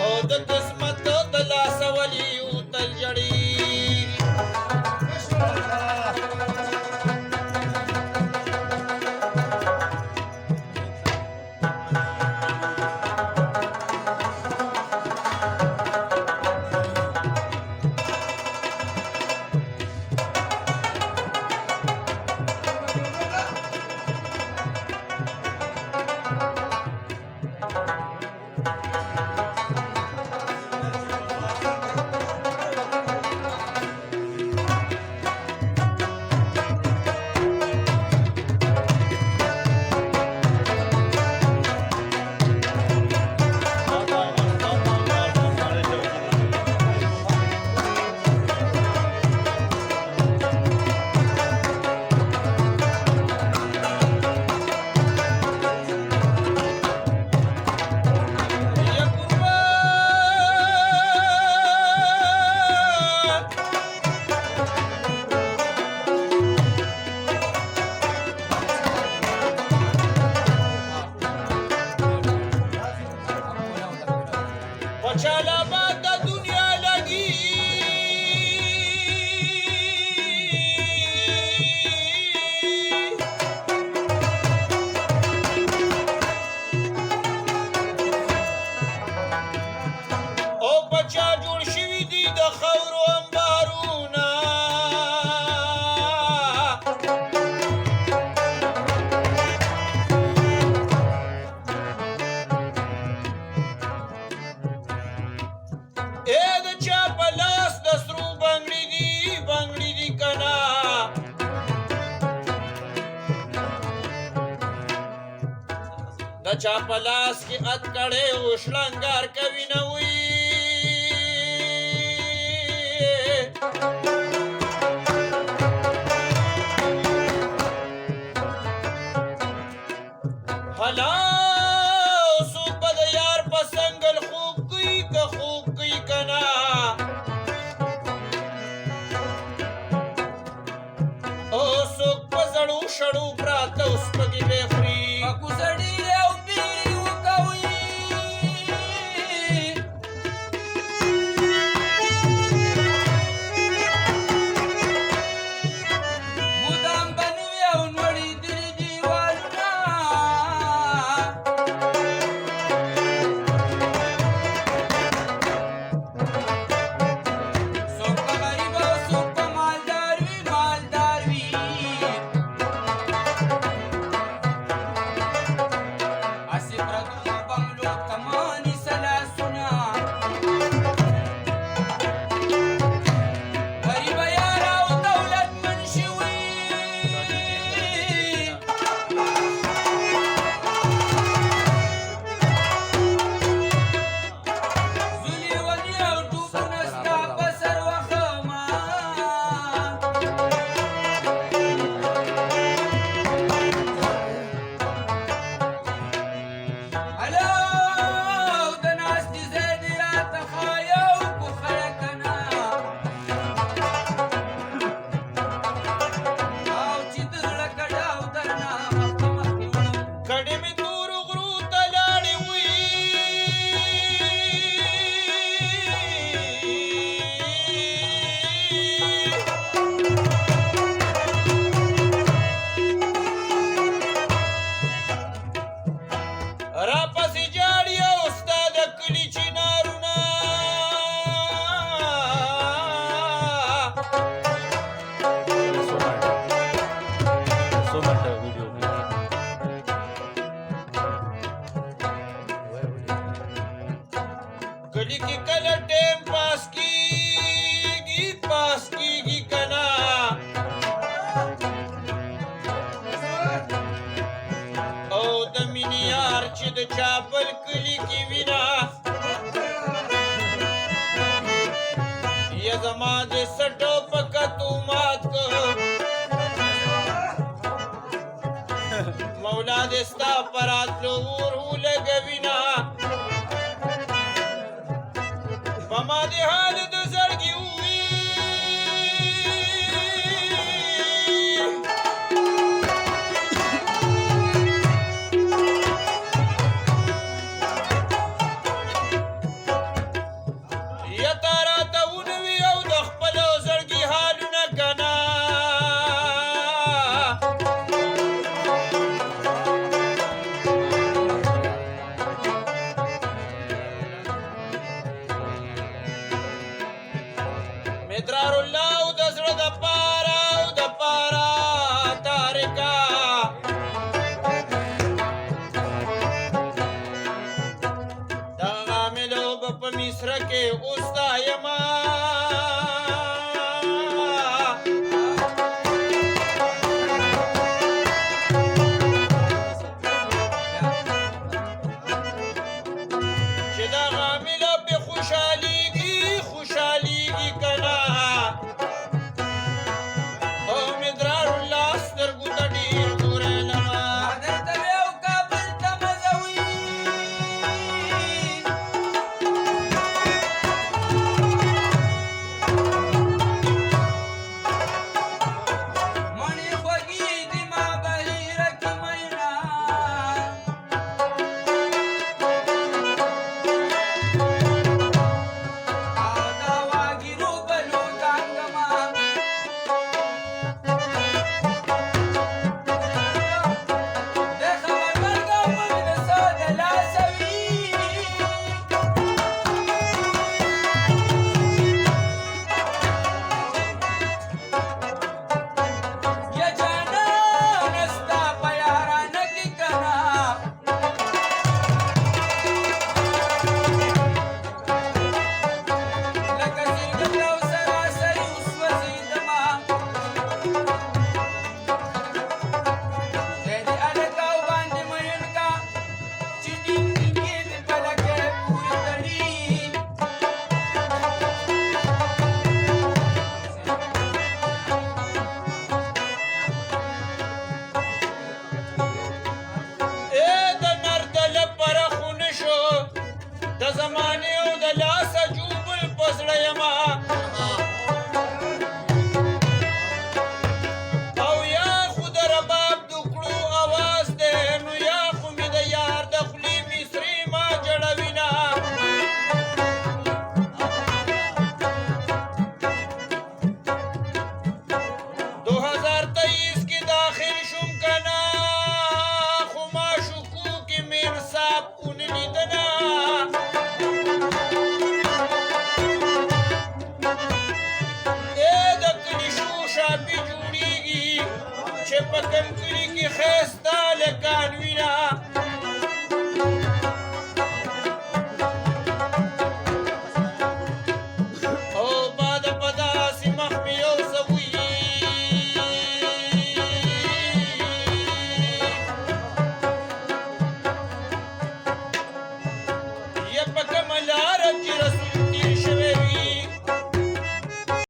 او د قسمت د لاسه ولي تل جړېږي چالاباد د دنیا لګي او بچا جوړ شوي دي د خاورو انبارونه اے د چا په لاس د سرو بنګړي دي کنا د چا په لاس کې اتکړې او شلنګار کوي نه وي هلا شړو پراته اوس پکې به خوري پکو سړي او پیري وکوي مدام بنوي او نوړي دي دیوالونه څوک په غریب او څوک په مالدار وي کلی کی کله ټیم پاس کیږي کنا او د مینې یار چې د چاپل کلی کی وینا یا زما د سټو پکتو مات کو مولا دې ستا پراتلو ورو لګوینا ما دې حال د زړګي وي مدرار الله او د زړه د پاره او د پاره تارکا دا عاملو په مصر کې اوستا یما